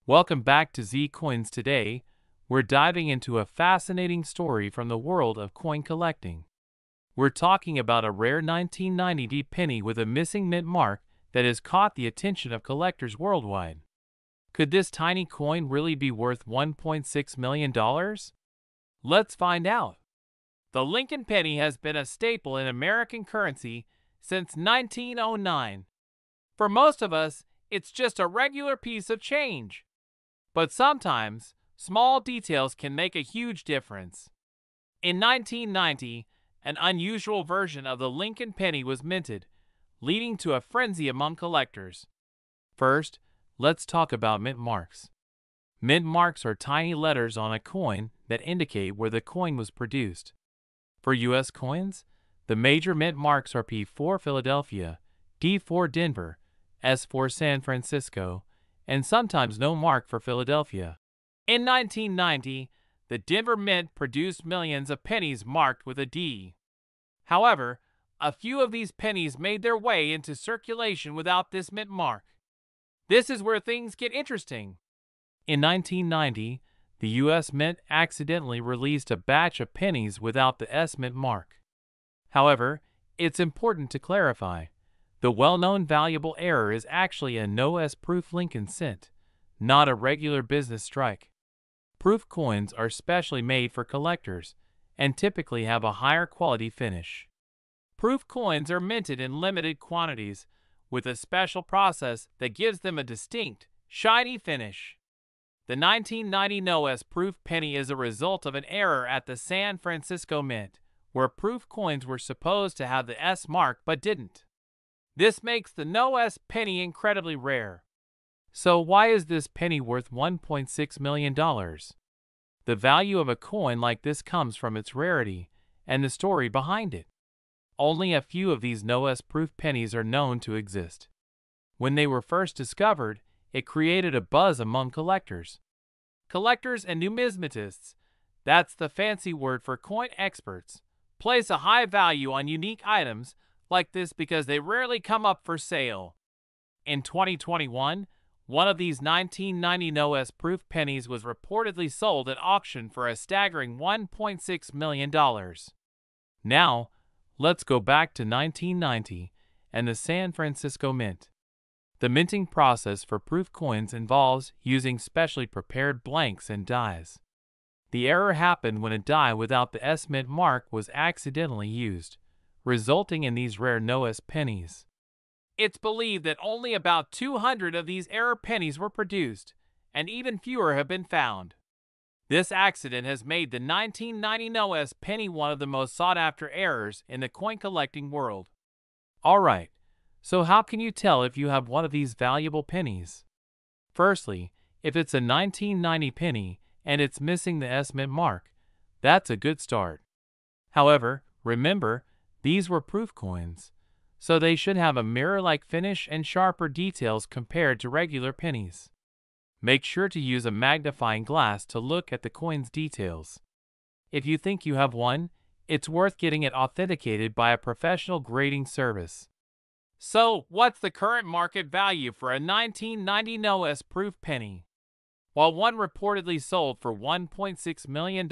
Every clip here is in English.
Welcome back to Z Coins. Today, we're diving into a fascinating story from the world of coin collecting. We're talking about a rare 1990 penny with a missing mint mark that has caught the attention of collectors worldwide. Could this tiny coin really be worth $1.6 million? Let's find out. The Lincoln penny has been a staple in American currency since 1909. For most of us, it's just a regular piece of change. But sometimes, small details can make a huge difference. In 1990, an unusual version of the Lincoln penny was minted, leading to a frenzy among collectors. First, let's talk about mint marks. Mint marks are tiny letters on a coin that indicate where the coin was produced. For U.S. coins, the major mint marks are P for Philadelphia, D for Denver, S for San Francisco, and sometimes no mark for Philadelphia. In 1990, the Denver Mint produced millions of pennies marked with a D. However, a few of these pennies made their way into circulation without this mint mark. This is where things get interesting. In 1990, the U.S. Mint accidentally released a batch of pennies without the S mint mark. However, it's important to clarify. The well-known valuable error is actually a no-S-proof Lincoln cent, not a regular business strike. Proof coins are specially made for collectors and typically have a higher quality finish. Proof coins are minted in limited quantities with a special process that gives them a distinct, shiny finish. The 1990 no-S-proof penny is a result of an error at the San Francisco Mint, where proof coins were supposed to have the S mark but didn't. This makes the no-S penny incredibly rare. So why is this penny worth $1.6 million? The value of a coin like this comes from its rarity and the story behind it. Only a few of these no-S-proof pennies are known to exist. When they were first discovered, it created a buzz among collectors. Collectors and numismatists, that's the fancy word for coin experts, place a high value on unique items like this because they rarely come up for sale. In 2021, one of these 1990 no-S-proof pennies was reportedly sold at auction for a staggering $1.6 million. Now, let's go back to 1990 and the San Francisco Mint. The minting process for proof coins involves using specially prepared blanks and dies. The error happened when a die without the S mint mark was accidentally used, resulting in these rare no-S pennies. It's believed that only about 200 of these error pennies were produced, and even fewer have been found. This accident has made the 1990 no-S penny one of the most sought-after errors in the coin collecting world. Alright, so how can you tell if you have one of these valuable pennies? Firstly, if it's a 1990 penny and it's missing the S mint mark, that's a good start. However, remember, these were proof coins, so they should have a mirror-like finish and sharper details compared to regular pennies. Make sure to use a magnifying glass to look at the coin's details. If you think you have one, it's worth getting it authenticated by a professional grading service. So, what's the current market value for a 1990 no-S proof penny? While one reportedly sold for $1.6 million,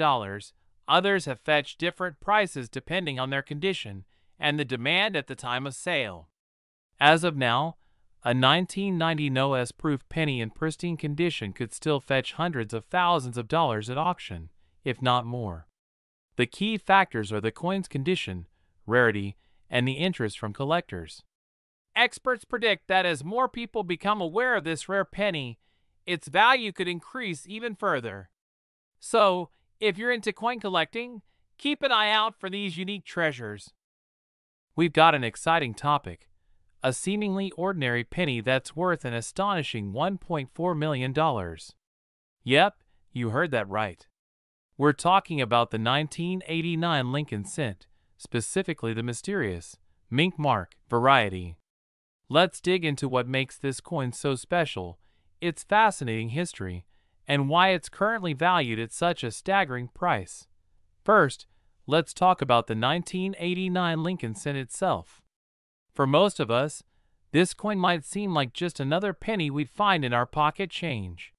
others have fetched different prices depending on their condition and the demand at the time of sale. As of now, a 1990 no-S proof penny in pristine condition could still fetch hundreds of thousands of dollars at auction, if not more. The key factors are the coin's condition, rarity, and the interest from collectors. Experts predict that as more people become aware of this rare penny, its value could increase even further. So, if you're into coin collecting, keep an eye out for these unique treasures. We've got an exciting topic, a seemingly ordinary penny that's worth an astonishing $1.4 million. Yep, you heard that right. We're talking about the 1989 Lincoln cent, specifically the mysterious mint mark variety. Let's dig into what makes this coin so special, its fascinating history, and why it's currently valued at such a staggering price. First, let's talk about the 1989 Lincoln cent itself. For most of us, this coin might seem like just another penny we'd find in our pocket change.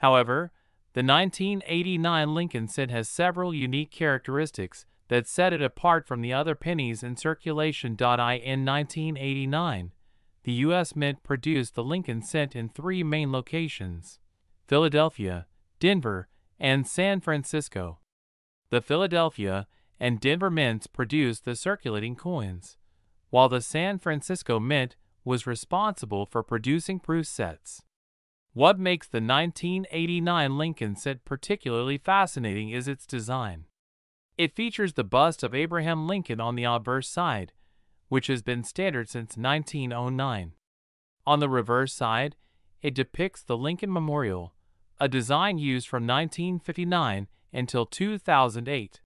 However, the 1989 Lincoln cent has several unique characteristics that set it apart from the other pennies in circulation. In 1989, the U.S. Mint produced the Lincoln cent in three main locations: Philadelphia, Denver, and San Francisco. The Philadelphia and Denver mints produced the circulating coins, while the San Francisco Mint was responsible for producing proof sets. What makes the 1989 Lincoln cent particularly fascinating is its design. It features the bust of Abraham Lincoln on the obverse side, which has been standard since 1909. On the reverse side, it depicts the Lincoln Memorial, a design used from 1959 until 2008.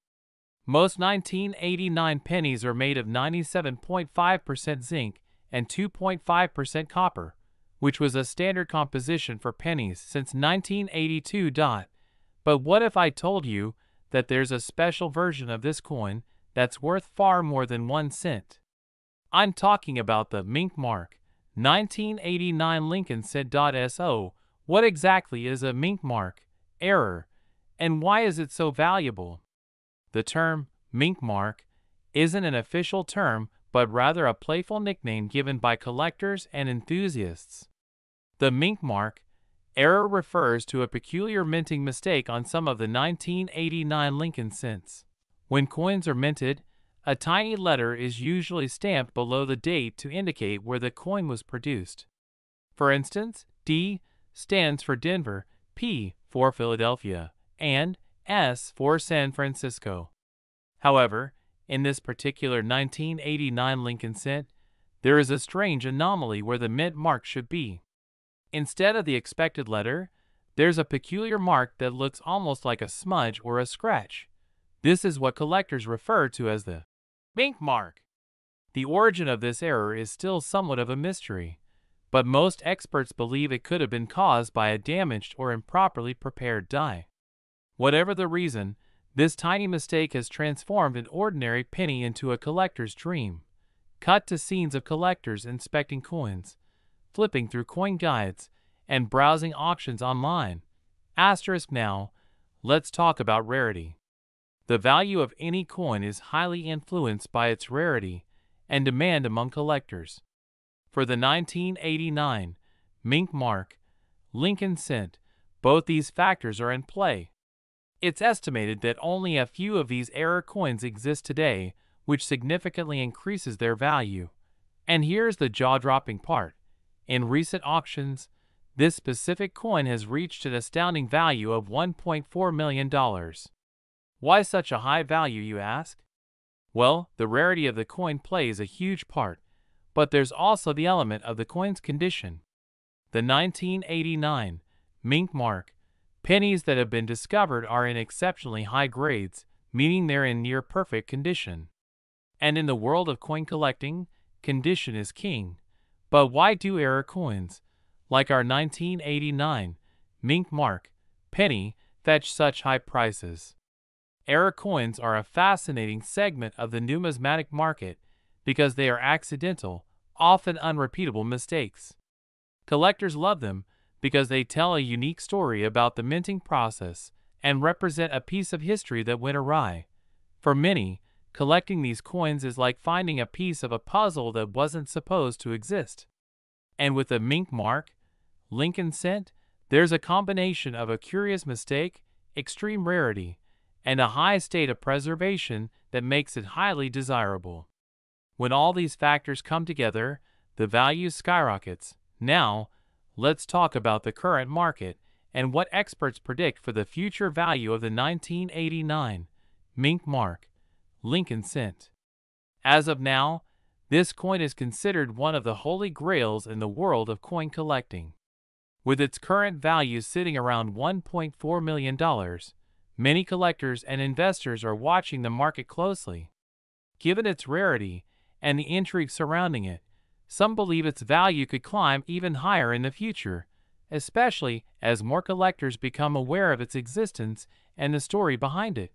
Most 1989 pennies are made of 97.5% zinc and 2.5% copper, which was a standard composition for pennies since 1982. But what if I told you that there's a special version of this coin that's worth far more than 1 cent? I'm talking about the Mink Mark 1989 Lincoln cent. So, what exactly is a Mink Mark error, and why is it so valuable? The term Mink Mark isn't an official term, but rather a playful nickname given by collectors and enthusiasts. The Mink Mark error refers to a peculiar minting mistake on some of the 1989 Lincoln cents. When coins are minted, a tiny letter is usually stamped below the date to indicate where the coin was produced. For instance, D stands for Denver, P for Philadelphia, and S for San Francisco. However, in this particular 1989 Lincoln cent, there is a strange anomaly where the mint mark should be. Instead of the expected letter, there's a peculiar mark that looks almost like a smudge or a scratch. This is what collectors refer to as the Mink Mark. The origin of this error is still somewhat of a mystery, but most experts believe it could have been caused by a damaged or improperly prepared die. Whatever the reason, this tiny mistake has transformed an ordinary penny into a collector's dream. Cut to scenes of collectors inspecting coins, flipping through coin guides, and browsing auctions online. Now, let's talk about rarity. The value of any coin is highly influenced by its rarity and demand among collectors. For the 1989 Mink Mark Lincoln cent, both these factors are in play. It's estimated that only a few of these error coins exist today, which significantly increases their value. And here's the jaw-dropping part. In recent auctions, this specific coin has reached an astounding value of $1.4 million. Why such a high value, you ask? Well, the rarity of the coin plays a huge part, but there's also the element of the coin's condition. The 1989 Mink Mark pennies that have been discovered are in exceptionally high grades, meaning they're in near perfect condition. And in the world of coin collecting, condition is king. But why do error coins, like our 1989 Mink Mark penny, fetch such high prices? Error coins are a fascinating segment of the numismatic market because they are accidental, often unrepeatable mistakes. Collectors love them because they tell a unique story about the minting process and represent a piece of history that went awry. For many, collecting these coins is like finding a piece of a puzzle that wasn't supposed to exist. And with the Mink Mark Lincoln cent, there's a combination of a curious mistake, extreme rarity, and a high state of preservation that makes it highly desirable. When all these factors come together, the value skyrockets. Now, let's talk about the current market and what experts predict for the future value of the 1989 Mink Mark Lincoln cent. As of now, this coin is considered one of the holy grails in the world of coin collecting. With its current value sitting around $1.4 million, many collectors and investors are watching the market closely. Given its rarity and the intrigue surrounding it, some believe its value could climb even higher in the future, especially as more collectors become aware of its existence and the story behind it.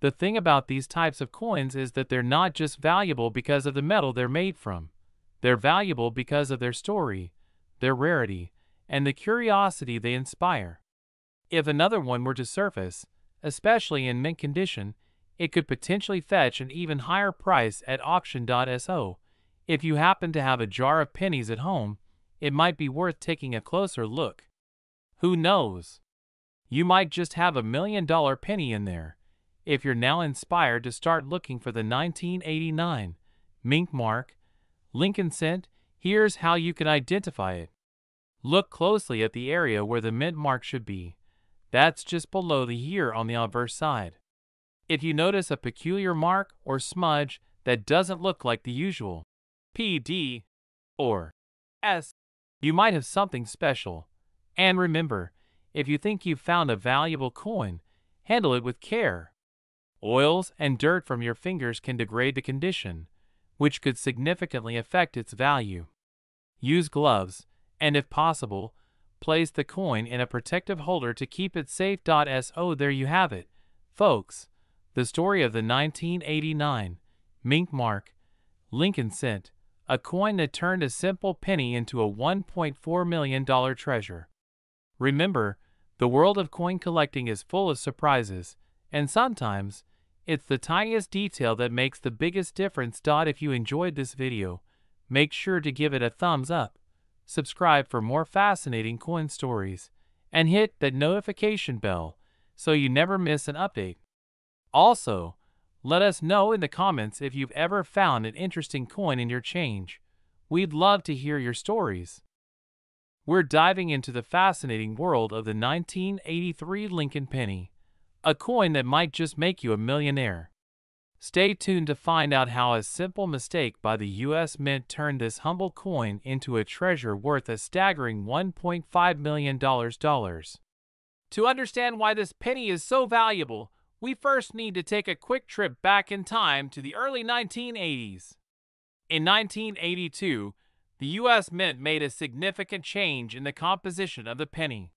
The thing about these types of coins is that they're not just valuable because of the metal they're made from. They're valuable because of their story, their rarity, and the curiosity they inspire. If another one were to surface, especially in mint condition, it could potentially fetch an even higher price at auction.so. If you happen to have a jar of pennies at home, it might be worth taking a closer look. Who knows? You might just have a $1 million penny in there. If you're now inspired to start looking for the 1989 mint mark, Lincoln cent, here's how you can identify it. Look closely at the area where the mint mark should be. That's just below the year on the obverse side. If you notice a peculiar mark or smudge that doesn't look like the usual PD or S, you might have something special. And remember, if you think you've found a valuable coin, handle it with care. Oils and dirt from your fingers can degrade the condition, which could significantly affect its value. Use gloves, and if possible, place the coin in a protective holder to keep it safe. So there you have it, folks. The story of the 1989 mint mark, Lincoln cent, a coin that turned a simple penny into a $1.4 million treasure. Remember, the world of coin collecting is full of surprises, and sometimes, it's the tiniest detail that makes the biggest difference. If you enjoyed this video, make sure to give it a thumbs up, subscribe for more fascinating coin stories, and hit that notification bell so you never miss an update. Also, let us know in the comments if you've ever found an interesting coin in your change. We'd love to hear your stories. We're diving into the fascinating world of the 1983 Lincoln penny, a coin that might just make you a millionaire. Stay tuned to find out how a simple mistake by the U.S. Mint turned this humble coin into a treasure worth a staggering $1.5 million. To understand why this penny is so valuable, we first need to take a quick trip back in time to the early 1980s. In 1982, the U.S. Mint made a significant change in the composition of the penny.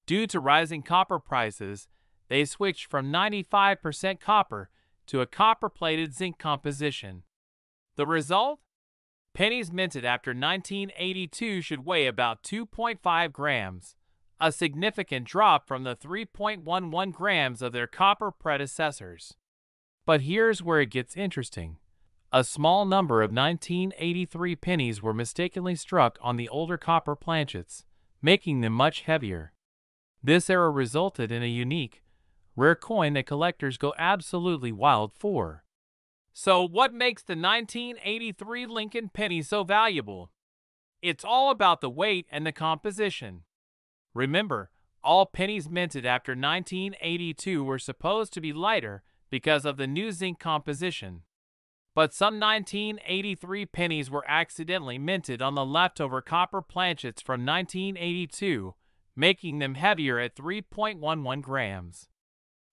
Due to rising copper prices, they switched from 95% copper to a copper-plated zinc composition. The result? Pennies minted after 1982 should weigh about 2.5 grams, a significant drop from the 3.11 grams of their copper predecessors. But here's where it gets interesting. A small number of 1983 pennies were mistakenly struck on the older copper planchets, making them much heavier. This error resulted in a unique, rare coin that collectors go absolutely wild for. So what makes the 1983 Lincoln penny so valuable? It's all about the weight and the composition. Remember, all pennies minted after 1982 were supposed to be lighter because of the new zinc composition. But some 1983 pennies were accidentally minted on the leftover copper planchets from 1982, making them heavier at 3.11 grams.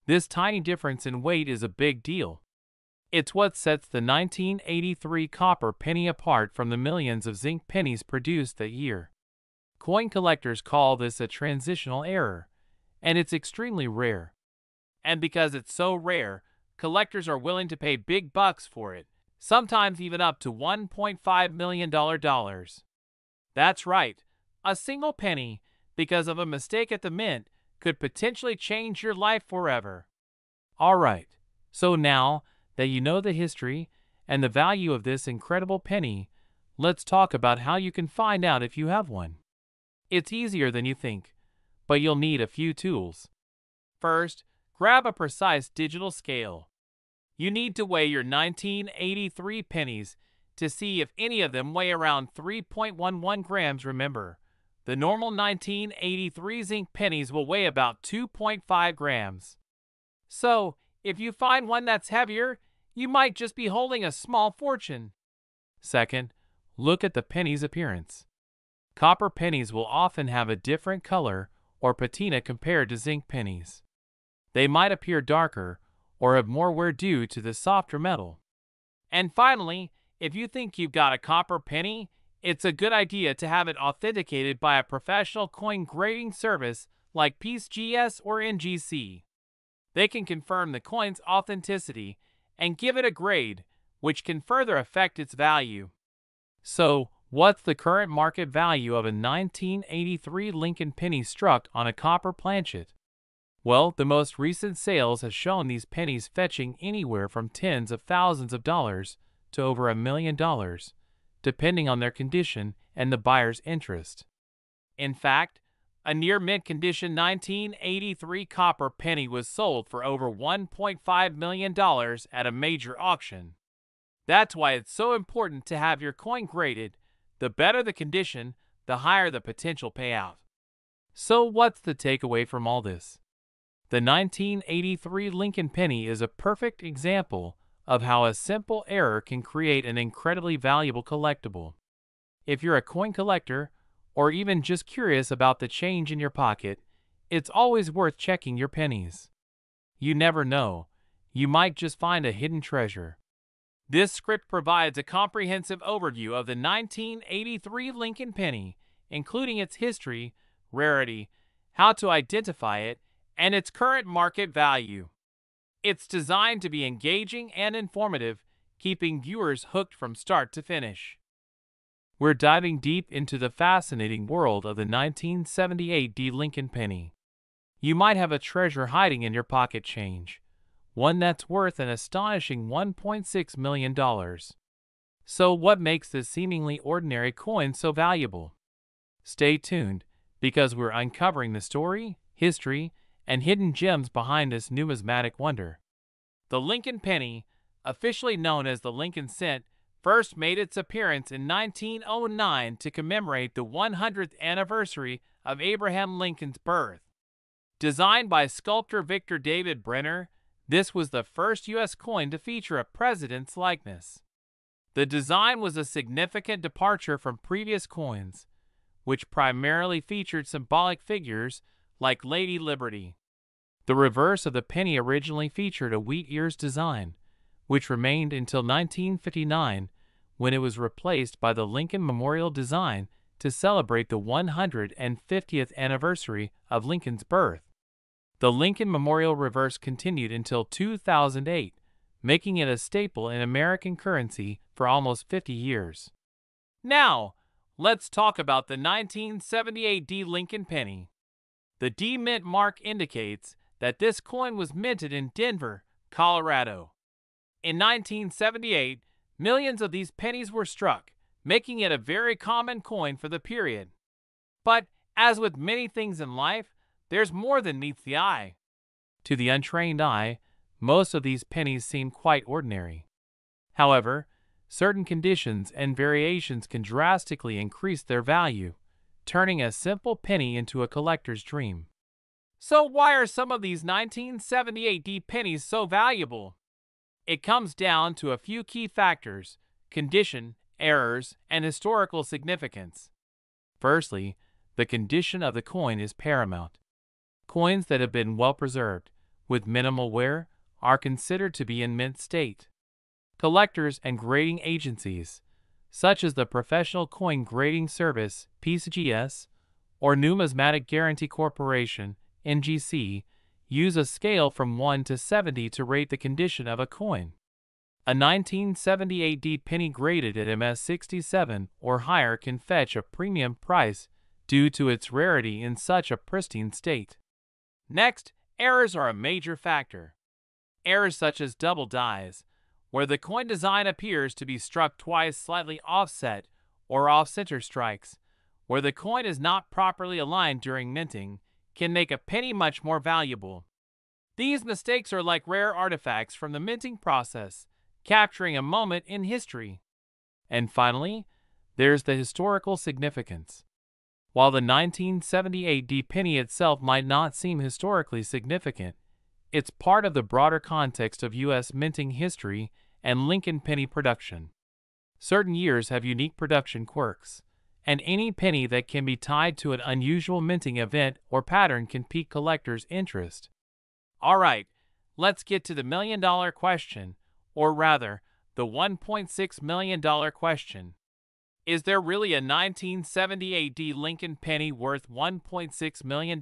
This tiny difference in weight is a big deal. It's what sets the 1983 copper penny apart from the millions of zinc pennies produced that year. Coin collectors call this a transitional error, and it's extremely rare. And because it's so rare, collectors are willing to pay big bucks for it, sometimes even up to $1.5 million. That's right, a single penny, because of a mistake at the mint, could potentially change your life forever. Alright, so now that you know the history and the value of this incredible penny, let's talk about how you can find out if you have one. It's easier than you think, but you'll need a few tools. First, grab a precise digital scale. You need to weigh your 1983 pennies to see if any of them weigh around 3.11 grams. Remember, the normal 1983 zinc pennies will weigh about 2.5 grams. So, if you find one that's heavier, you might just be holding a small fortune. Second, look at the penny's appearance. Copper pennies will often have a different color or patina compared to zinc pennies. They might appear darker or have more wear due to the softer metal. And finally, if you think you've got a copper penny, it's a good idea to have it authenticated by a professional coin grading service like PCGS or NGC. They can confirm the coin's authenticity and give it a grade, which can further affect its value. So, what's the current market value of a 1983 Lincoln penny struck on a copper planchet? Well, the most recent sales have shown these pennies fetching anywhere from tens of thousands of dollars to over $1 million, depending on their condition and the buyer's interest. In fact, a near-mint condition 1983 copper penny was sold for over $1.5 million at a major auction. That's why it's so important to have your coin graded. The better the condition, the higher the potential payout. So what's the takeaway from all this? The 1983 Lincoln penny is a perfect example of how a simple error can create an incredibly valuable collectible. If you're a coin collector, or even just curious about the change in your pocket, it's always worth checking your pennies. You never know, you might just find a hidden treasure. This script provides a comprehensive overview of the 1983 Lincoln penny, including its history, rarity, how to identify it, and its current market value. It's designed to be engaging and informative, keeping viewers hooked from start to finish. We're diving deep into the fascinating world of the 1978 Lincoln penny. You might have a treasure hiding in your pocket change, one that's worth an astonishing $1.6 million. So what makes this seemingly ordinary coin so valuable? Stay tuned, because we're uncovering the story, history, and hidden gems behind this numismatic wonder. The Lincoln penny, officially known as the Lincoln cent, first made its appearance in 1909 to commemorate the 100th anniversary of Abraham Lincoln's birth. Designed by sculptor Victor David Brenner, this was the first U.S. coin to feature a president's likeness. The design was a significant departure from previous coins, which primarily featured symbolic figures like Lady Liberty. The reverse of the penny originally featured a wheat ears design, which remained until 1959, when it was replaced by the Lincoln Memorial design to celebrate the 150th anniversary of Lincoln's birth. The Lincoln Memorial reverse continued until 2008, making it a staple in American currency for almost 50 years. Now, let's talk about the 1978 Lincoln penny. The D mint mark indicates that this coin was minted in Denver, Colorado. In 1978, millions of these pennies were struck, making it a very common coin for the period. But, as with many things in life, there's more than meets the eye. To the untrained eye, most of these pennies seem quite ordinary. However, certain conditions and variations can drastically increase their value, turning a simple penny into a collector's dream. So why are some of these 1978 pennies so valuable? It comes down to a few key factors: condition, errors, and historical significance. Firstly, the condition of the coin is paramount. Coins that have been well preserved, with minimal wear, are considered to be in mint state. Collectors and grading agencies, such as the Professional Coin Grading Service (PCGS) or Numismatic Guarantee Corporation (NGC), use a scale from 1 to 70 to rate the condition of a coin. A 1978 penny graded at MS 67 or higher can fetch a premium price due to its rarity in such a pristine state. Next, errors are a major factor. Errors such as double dies, where the coin design appears to be struck twice slightly offset, or off-center strikes, where the coin is not properly aligned during minting, can make a penny much more valuable. These mistakes are like rare artifacts from the minting process, capturing a moment in history. And finally, there's the historical significance. While the 1978 penny itself might not seem historically significant, it's part of the broader context of U.S. minting history and Lincoln penny production. Certain years have unique production quirks, and any penny that can be tied to an unusual minting event or pattern can pique collectors' interest. Alright, let's get to the million-dollar question, or rather, the $1.6 million question. Is there really a 1978 Lincoln penny worth $1.6 million?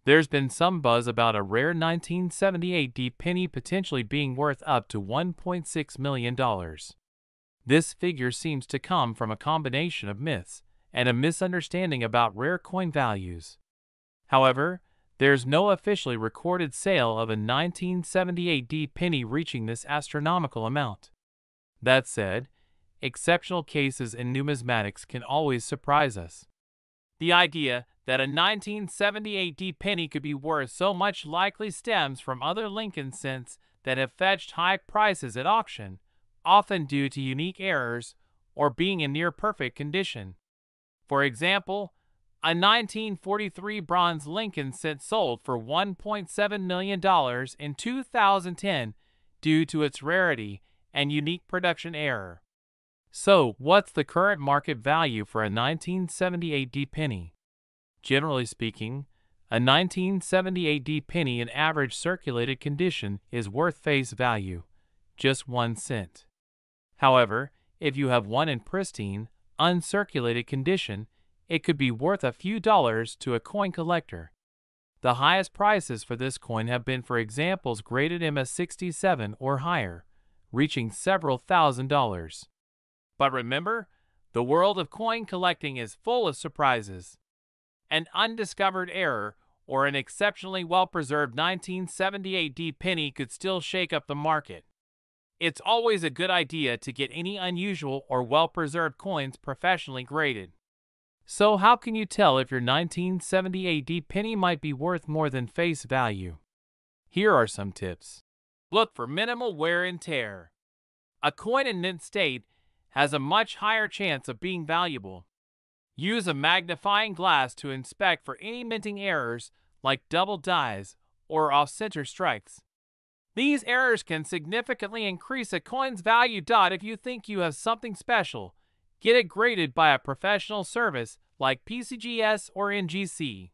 There's been some buzz about a rare 1978 penny potentially being worth up to $1.6 million. This figure seems to come from a combination of myths and a misunderstanding about rare coin values. However, There's no officially recorded sale of a 1978 penny reaching this astronomical amount. That said, exceptional cases in numismatics can always surprise us. The idea that a 1978 penny could be worth so much likely stems from other Lincoln cents that have fetched high prices at auction, often due to unique errors or being in near-perfect condition. For example, a 1943 bronze Lincoln cent sold for $1.7 million in 2010 due to its rarity and unique production error. So, what's the current market value for a 1978 penny? Generally speaking, a 1978 penny in average circulated condition is worth face value, just 1 cent. However, if you have one in pristine, uncirculated condition, it could be worth a few dollars to a coin collector. The highest prices for this coin have been for examples graded eMOST 67 or higher, reaching several $1,000s. But remember, the world of coin collecting is full of surprises. An undiscovered error or an exceptionally well-preserved 1978 penny could still shake up the market. It's always a good idea to get any unusual or well-preserved coins professionally graded. So how can you tell if your 1978 penny might be worth more than face value? Here are some tips. Look for minimal wear and tear. A coin in mint state has a much higher chance of being valuable. Use a magnifying glass to inspect for any minting errors like double dies or off-center strikes. These errors can significantly increase a coin's value. If you think you have something special, get it graded by a professional service like PCGS or NGC.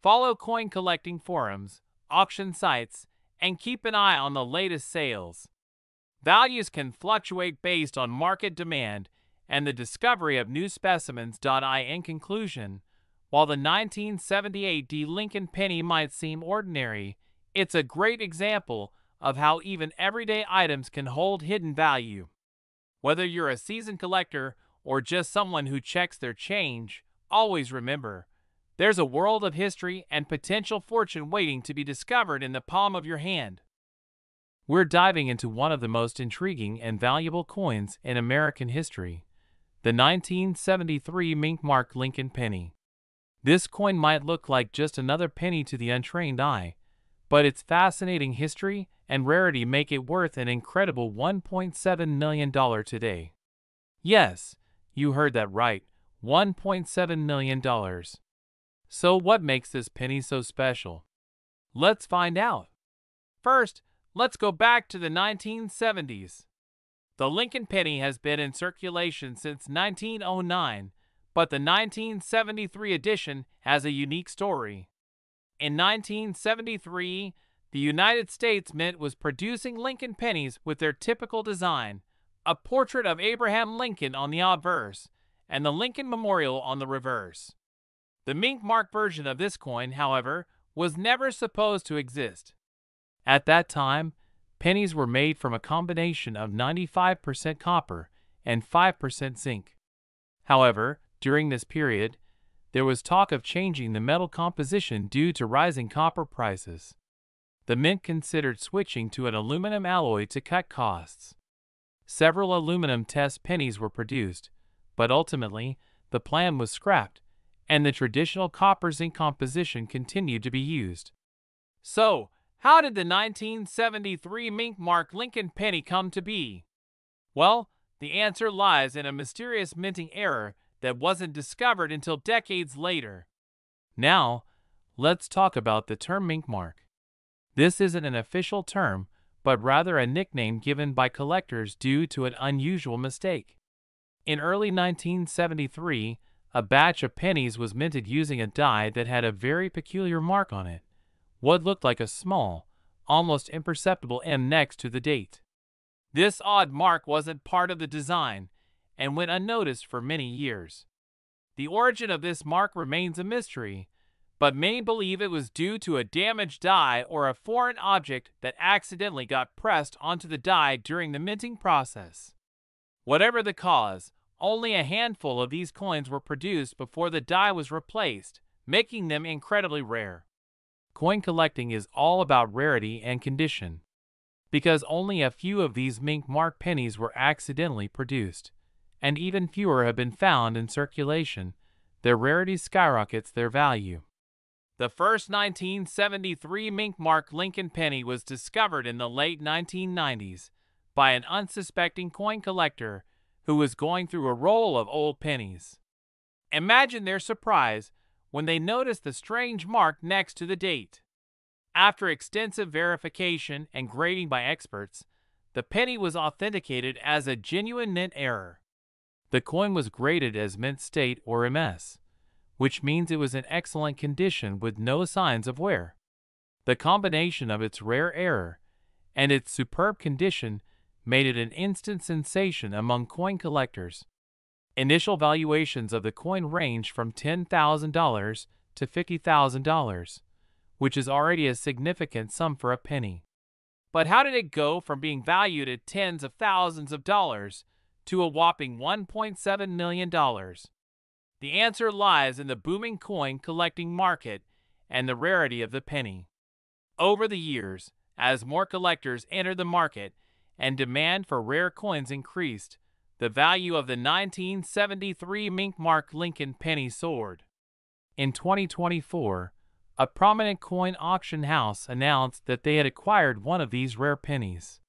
Follow coin collecting forums, auction sites, and keep an eye on the latest sales. Values can fluctuate based on market demand and the discovery of new specimens. In conclusion, while the 1978 Lincoln penny might seem ordinary, it's a great example of how even everyday items can hold hidden value. Whether you're a seasoned collector or just someone who checks their change, always remember, there's a world of history and potential fortune waiting to be discovered in the palm of your hand. We're diving into one of the most intriguing and valuable coins in American history, the 1973 Minkmark Lincoln penny. This coin might look like just another penny to the untrained eye, but its fascinating history and rarity make it worth an incredible $1.7 million today. Yes, you heard that right, $1.7 million. So what makes this penny so special? Let's find out. First, let's go back to the 1970s. The Lincoln penny has been in circulation since 1909, but the 1973 edition has a unique story. In 1973, the United States Mint was producing Lincoln pennies with their typical design, a portrait of Abraham Lincoln on the obverse, and the Lincoln Memorial on the reverse. The Minkmark version of this coin, however, was never supposed to exist. At that time, pennies were made from a combination of 95% copper and 5% zinc. However, during this period, there was talk of changing the metal composition due to rising copper prices. The mint considered switching to an aluminum alloy to cut costs. Several aluminum test pennies were produced, but ultimately, the plan was scrapped, and the traditional copper-zinc composition continued to be used. So, how did the 1973 Minkmark Lincoln penny come to be? Well, the answer lies in a mysterious minting error that wasn't discovered until decades later. Now, let's talk about the term Minkmark. This isn't an official term, but rather a nickname given by collectors due to an unusual mistake. In early 1973, a batch of pennies was minted using a die that had a very peculiar mark on it, what looked like a small, almost imperceptible M next to the date. This odd mark wasn't part of the design and went unnoticed for many years. The origin of this mark remains a mystery, but many believe it was due to a damaged die or a foreign object that accidentally got pressed onto the die during the minting process. Whatever the cause, only a handful of these coins were produced before the die was replaced, making them incredibly rare. coin collecting is all about rarity and condition. Because only a few of these mink mark pennies were accidentally produced, and even fewer have been found in circulation, their rarity skyrockets their value. The first 1973 mink mark Lincoln penny was discovered in the late 1990s by an unsuspecting coin collector who was going through a roll of old pennies. Imagine their surprise when they noticed the strange mark next to the date. After extensive verification and grading by experts, the penny was authenticated as a genuine mint error. The coin was graded as mint state or MS, which means it was in excellent condition with no signs of wear. The combination of its rare error and its superb condition made it an instant sensation among coin collectors. Initial valuations of the coin ranged from $10,000 to $50,000, which is already a significant sum for a penny. But how did it go from being valued at tens of thousands of dollars to a whopping $1.7 million? The answer lies in the booming coin collecting market and the rarity of the penny. Over the years, as more collectors entered the market and demand for rare coins increased, the value of the 1973 mink mark Lincoln penny soared. In 2024, a prominent coin auction house announced that they had acquired one of these rare pennies.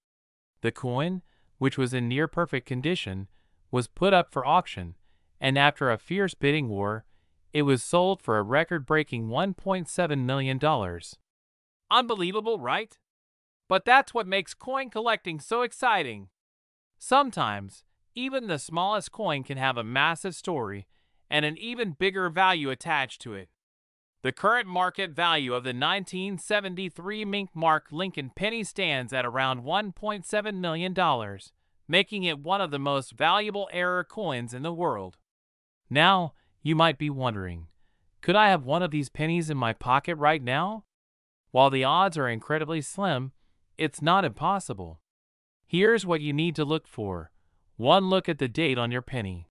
The coin, which was in near-perfect condition, was put up for auction, and after a fierce bidding war, it was sold for a record-breaking $1.7 million. Unbelievable, right? But that's what makes coin collecting so exciting. Sometimes, even the smallest coin can have a massive story and an even bigger value attached to it. The current market value of the 1973 mink mark Lincoln penny stands at around $1.7 million, making it one of the most valuable error coins in the world. Now, you might be wondering, could I have one of these pennies in my pocket right now? While the odds are incredibly slim, it's not impossible. Here's what you need to look for. 1. Look at the date on your penny.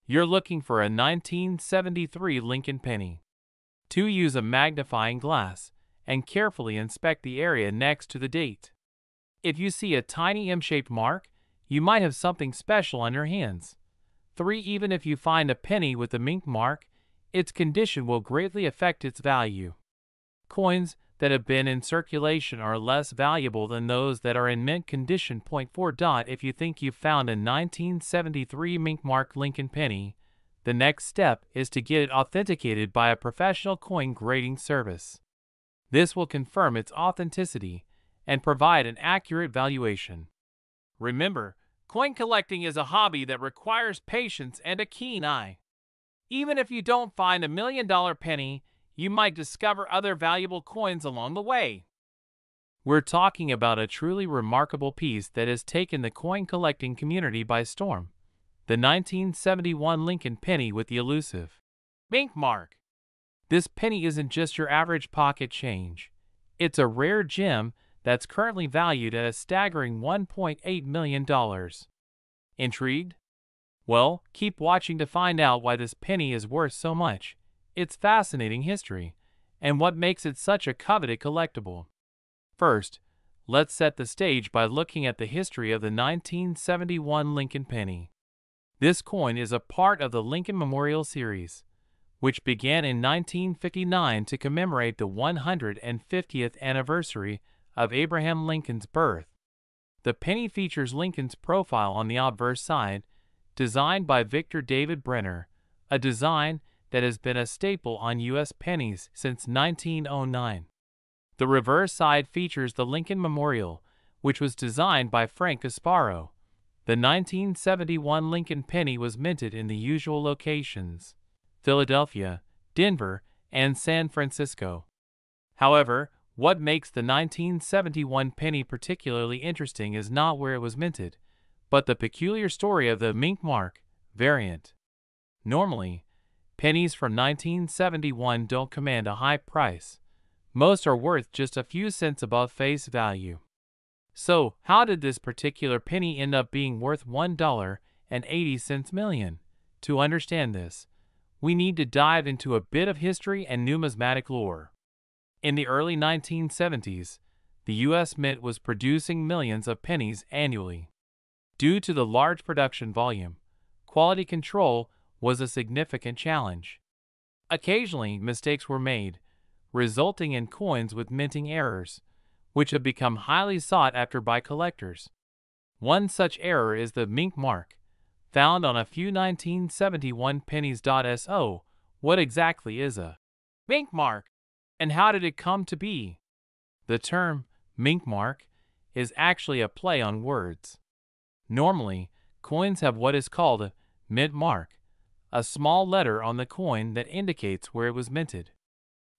You're looking for a 1973 Lincoln penny. 2. Use a magnifying glass and carefully inspect the area next to the date. If you see a tiny M-shaped mark, you might have something special on your hands. 3. Even if you find a penny with a mink mark, its condition will greatly affect its value. Coins that have been in circulation are less valuable than those that are in mint condition. 4. If you think you've found a 1973 mink mark Lincoln penny, the next step is to get it authenticated by a professional coin grading service. This will confirm its authenticity and provide an accurate valuation. Remember, coin collecting is a hobby that requires patience and a keen eye. Even if you don't find $1 million penny, you might discover other valuable coins along the way. We're talking about a truly remarkable piece that has taken the coin collecting community by storm. The 1971 Lincoln penny with the elusive mink mark. This penny isn't just your average pocket change. It's a rare gem that's currently valued at a staggering $1.8 million. Intrigued? Well, keep watching to find out why this penny is worth so much, its fascinating history, and what makes it such a coveted collectible. First, let's set the stage by looking at the history of the 1971 Lincoln penny. This coin is a part of the Lincoln Memorial Series, which began in 1959 to commemorate the 150th anniversary of Abraham Lincoln's birth. The penny features Lincoln's profile on the obverse side, designed by Victor David Brenner, a design that has been a staple on U.S. pennies since 1909. The reverse side features the Lincoln Memorial, which was designed by Frank Gasparo. The 1971 Lincoln penny was minted in the usual locations: Philadelphia, Denver, and San Francisco. However, what makes the 1971 penny particularly interesting is not where it was minted, but the peculiar story of the mink mark variant. Normally, pennies from 1971 don't command a high price. Most are worth just a few cents above face value. So, how did this particular penny end up being worth $1.80 million? To understand this, we need to dive into a bit of history and numismatic lore. In the early 1970s, the U.S. Mint was producing millions of pennies annually. Due to the large production volume, quality control was a significant challenge. Occasionally, mistakes were made, resulting in coins with minting errors, which have become highly sought after by collectors. One such error is the mink mark, found on a few 1971 pennies. So, what exactly is a mink mark, and how did it come to be? The term mink mark is actually a play on words. Normally, coins have what is called a mint mark, a small letter on the coin that indicates where it was minted.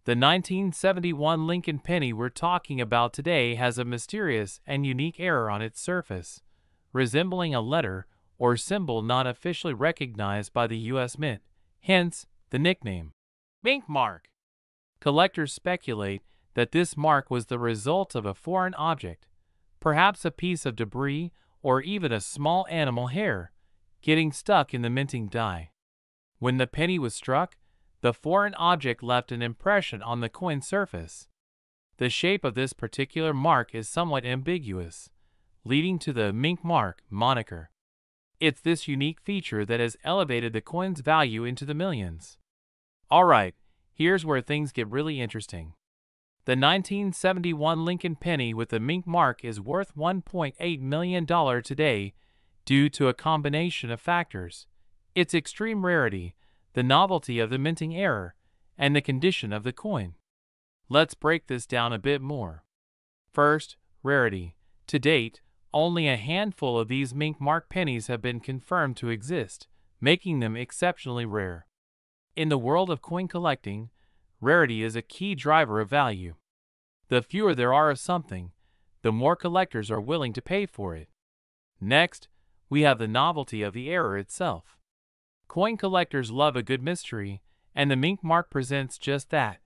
The 1971 Lincoln penny we're talking about today has a mysterious and unique error on its surface, resembling a letter or symbol not officially recognized by the U.S. Mint, hence the nickname mink mark. Collectors speculate that this mark was the result of a foreign object, perhaps a piece of debris or even a small animal hair, getting stuck in the minting die. When the penny was struck, the foreign object left an impression on the coin surface. The shape of this particular mark is somewhat ambiguous, leading to the mink mark moniker. It's this unique feature that has elevated the coin's value into the millions. Alright, here's where things get really interesting. The 1971 Lincoln penny with the mink mark is worth $1.8 million today due to a combination of factors: its extreme rarity, the novelty of the minting error, and the condition of the coin. Let's break this down a bit more. First, rarity. To date, only a handful of these mink mark pennies have been confirmed to exist, making them exceptionally rare. In the world of coin collecting, rarity is a key driver of value. The fewer there are of something, the more collectors are willing to pay for it. Next, we have the novelty of the error itself. Coin collectors love a good mystery, and the mink mark presents just that: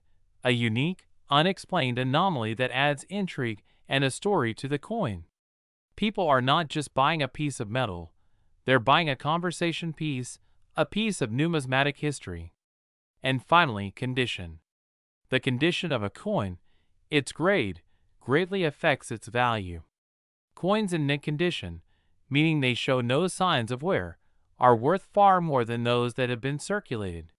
a unique, unexplained anomaly that adds intrigue and a story to the coin. People are not just buying a piece of metal, they're buying a conversation piece, a piece of numismatic history. And finally, condition. The condition of a coin, its grade, greatly affects its value. Coins in mint condition, meaning they show no signs of wear, are worth far more than those that have been circulated.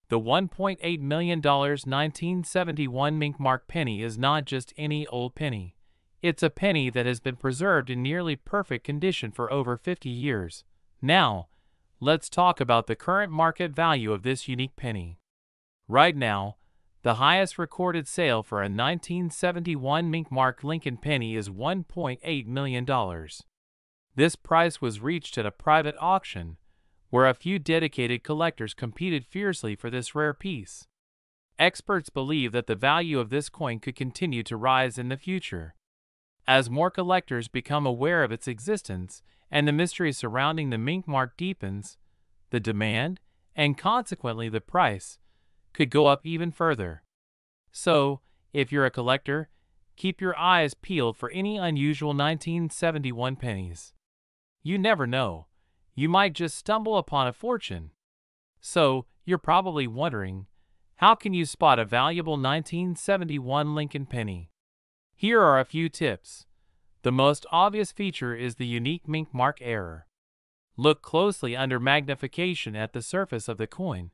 The $1.8 million 1971 mink mark penny is not just any old penny. It's a penny that has been preserved in nearly perfect condition for over 50 years. Now, let's talk about the current market value of this unique penny. Right now, the highest recorded sale for a 1971 mink mark Lincoln penny is $1.8 million. This price was reached at a private auction, where a few dedicated collectors competed fiercely for this rare piece. Experts believe that the value of this coin could continue to rise in the future. As more collectors become aware of its existence and the mystery surrounding the mink mark deepens, the demand, and consequently the price, could go up even further. So, if you're a collector, keep your eyes peeled for any unusual 1971 pennies. You never know, you might just stumble upon a fortune. So, you're probably wondering, how can you spot a valuable 1971 Lincoln penny? Here are a few tips. The most obvious feature is the unique mink mark error. Look closely under magnification at the surface of the coin,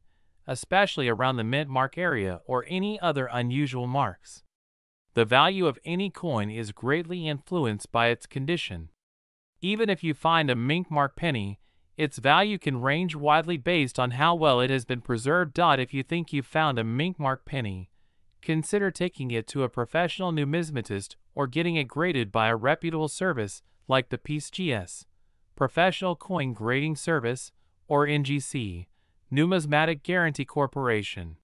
especially around the mint mark area or any other unusual marks. The value of any coin is greatly influenced by its condition. Even if you find a mink mark penny, its value can range widely based on how well it has been preserved. If you think you've found a mink mark penny, consider taking it to a professional numismatist or getting it graded by a reputable service like the PCGS, Professional Coin Grading Service, or NGC, Numismatic Guarantee Corporation.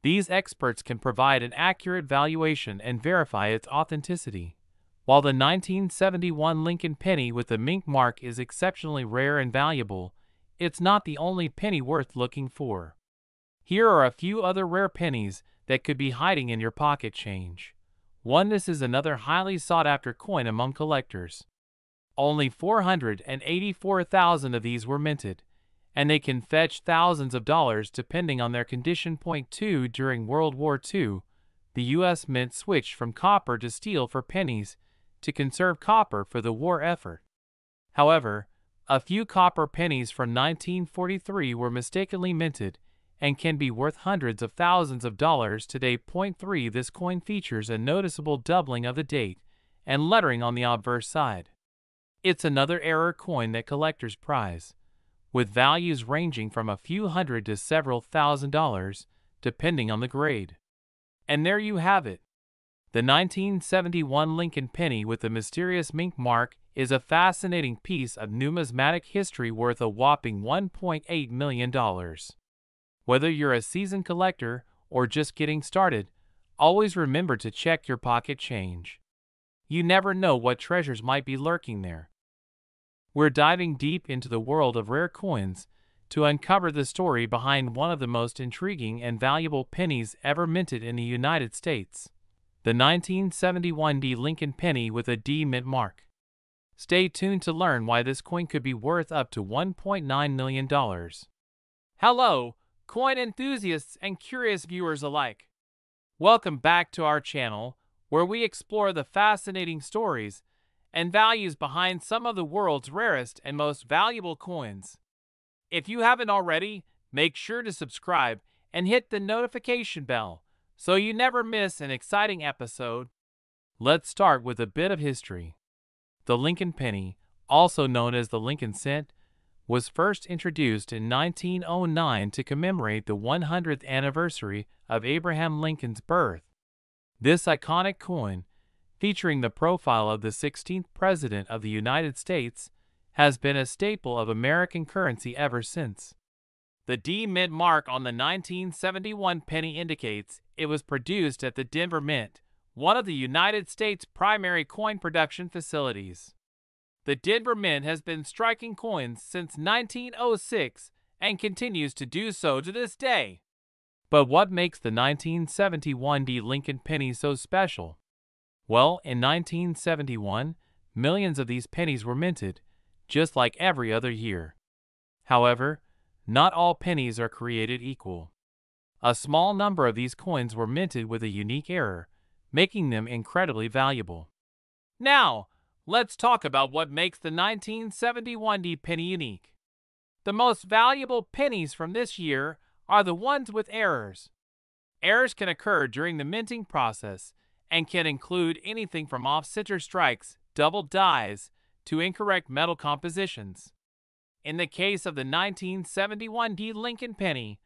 These experts can provide an accurate valuation and verify its authenticity. While the 1971 Lincoln penny with the mink mark is exceptionally rare and valuable, it's not the only penny worth looking for. Here are a few other rare pennies that could be hiding in your pocket change. This is another highly sought-after coin among collectors. Only 484,000 of these were minted, and they can fetch thousands of dollars depending on their condition. 2 During World War II, the U.S. Mint switched from copper to steel for pennies to conserve copper for the war effort. However, a few copper pennies from 1943 were mistakenly minted and can be worth hundreds of thousands of dollars today. Point 3. This coin features a noticeable doubling of the date and lettering on the obverse side. It's another error coin that collectors prize, with values ranging from a few hundred to several $1,000s, depending on the grade. And there you have it. The 1971 Lincoln penny with the mysterious mink mark is a fascinating piece of numismatic history worth a whopping $1.8 million. Whether you're a seasoned collector or just getting started, always remember to check your pocket change. You never know what treasures might be lurking there. We're diving deep into the world of rare coins to uncover the story behind one of the most intriguing and valuable pennies ever minted in the United States, the 1971 Lincoln penny with a D mint mark. Stay tuned to learn why this coin could be worth up to $1.9 million. Hello, coin enthusiasts and curious viewers alike. Welcome back to our channel, where we explore the fascinating stories and values behind some of the world's rarest and most valuable coins. If you haven't already, make sure to subscribe and hit the notification bell so you never miss an exciting episode. Let's start with a bit of history. The Lincoln penny, also known as the Lincoln cent, was first introduced in 1909 to commemorate the 100th anniversary of Abraham Lincoln's birth. This iconic coin, featuring the profile of the 16th President of the United States, has been a staple of American currency ever since. The D Mint mark on the 1971 penny indicates it was produced at the Denver Mint, one of the United States' primary coin production facilities. The Denver Mint has been striking coins since 1906 and continues to do so to this day. But what makes the 1971 Lincoln penny so special? Well, in 1971, millions of these pennies were minted, just like every other year. However, not all pennies are created equal. A small number of these coins were minted with a unique error, making them incredibly valuable. Now, let's talk about what makes the 1971 penny unique. The most valuable pennies from this year are the ones with errors. Errors can occur during the minting process and can include anything from off-center strikes, double dies, to incorrect metal compositions. In the case of the 1971 Lincoln penny,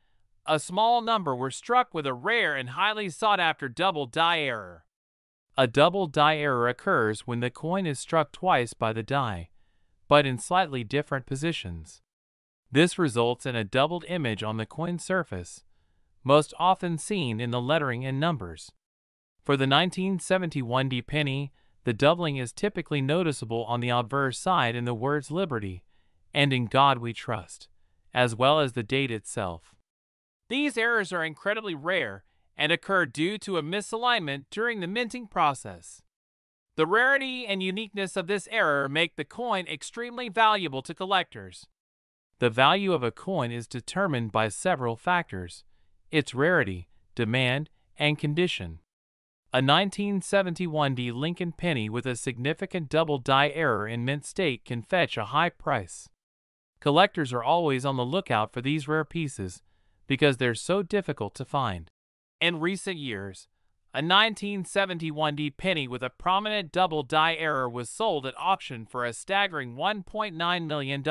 a small number were struck with a rare and highly sought-after double die error. A double die error occurs when the coin is struck twice by the die, but in slightly different positions. This results in a doubled image on the coin surface, most often seen in the lettering and numbers. For the 1971 penny, the doubling is typically noticeable on the obverse side in the words Liberty and In God We Trust, as well as the date itself. These errors are incredibly rare and occur due to a misalignment during the minting process. The rarity and uniqueness of this error make the coin extremely valuable to collectors. The value of a coin is determined by several factors: its rarity, demand, and condition. A 1971 Lincoln penny with a significant double die error in mint state can fetch a high price. Collectors are always on the lookout for these rare pieces because they're so difficult to find. In recent years, a 1971 penny with a prominent double die error was sold at auction for a staggering $1.9 million.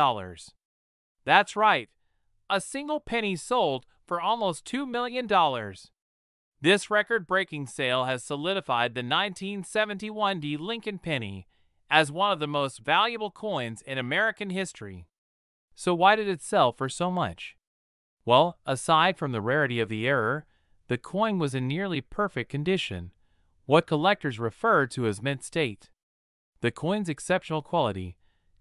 That's right, a single penny sold for almost $2 million. This record-breaking sale has solidified the 1971 Lincoln penny as one of the most valuable coins in American history. So why did it sell for so much? Well, aside from the rarity of the error, the coin was in nearly perfect condition, what collectors refer to as mint state. The coin's exceptional quality,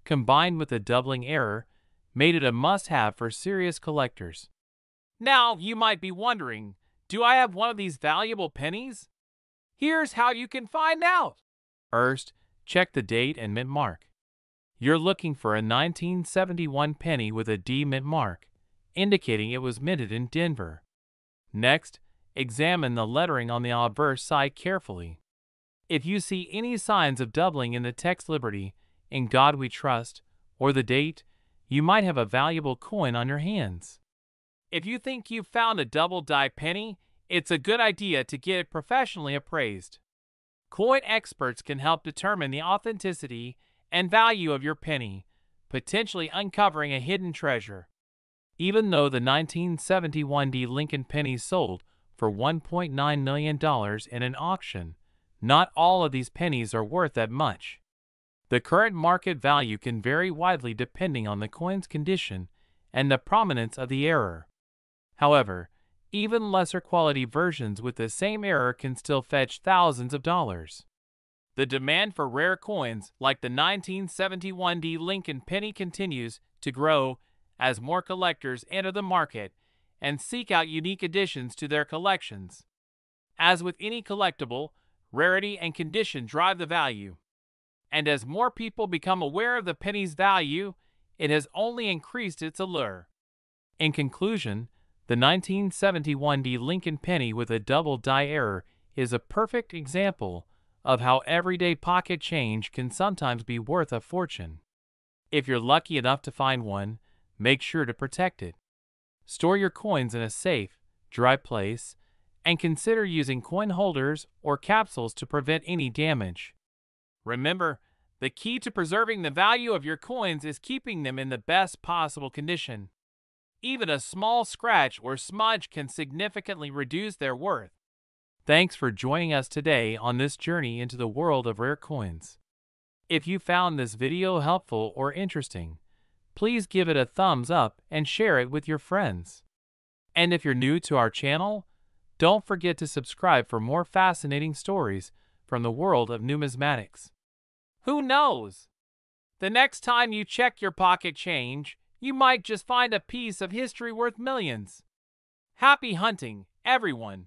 combined with the doubling error, made it a must-have for serious collectors. Now, you might be wondering, do I have one of these valuable pennies? Here's how you can find out. First, check the date and mint mark. You're looking for a 1971 penny with a D mint mark, indicating it was minted in Denver. Next, examine the lettering on the obverse side carefully. If you see any signs of doubling in the text "Liberty, in God We Trust," or the date, you might have a valuable coin on your hands. If you think you've found a double-die penny, it's a good idea to get it professionally appraised. Coin experts can help determine the authenticity and value of your penny, potentially uncovering a hidden treasure. Even though the 1971 D Lincoln penny sold for $1.9 million in an auction, not all of these pennies are worth that much. The current market value can vary widely depending on the coin's condition and the prominence of the error. However, even lesser quality versions with the same error can still fetch thousands of dollars. The demand for rare coins like the 1971 D Lincoln penny continues to grow as more collectors enter the market and seek out unique additions to their collections. As with any collectible, rarity and condition drive the value. And as more people become aware of the penny's value, it has only increased its allure. In conclusion, the 1971 D Lincoln penny with a double die error is a perfect example of how everyday pocket change can sometimes be worth a fortune. If you're lucky enough to find one, make sure to protect it. Store your coins in a safe, dry place, and consider using coin holders or capsules to prevent any damage. Remember, the key to preserving the value of your coins is keeping them in the best possible condition. Even a small scratch or smudge can significantly reduce their worth. Thanks for joining us today on this journey into the world of rare coins. If you found this video helpful or interesting, please give it a thumbs up and share it with your friends. And if you're new to our channel, don't forget to subscribe for more fascinating stories from the world of numismatics. Who knows? The next time you check your pocket change, you might just find a piece of history worth millions. Happy hunting, everyone!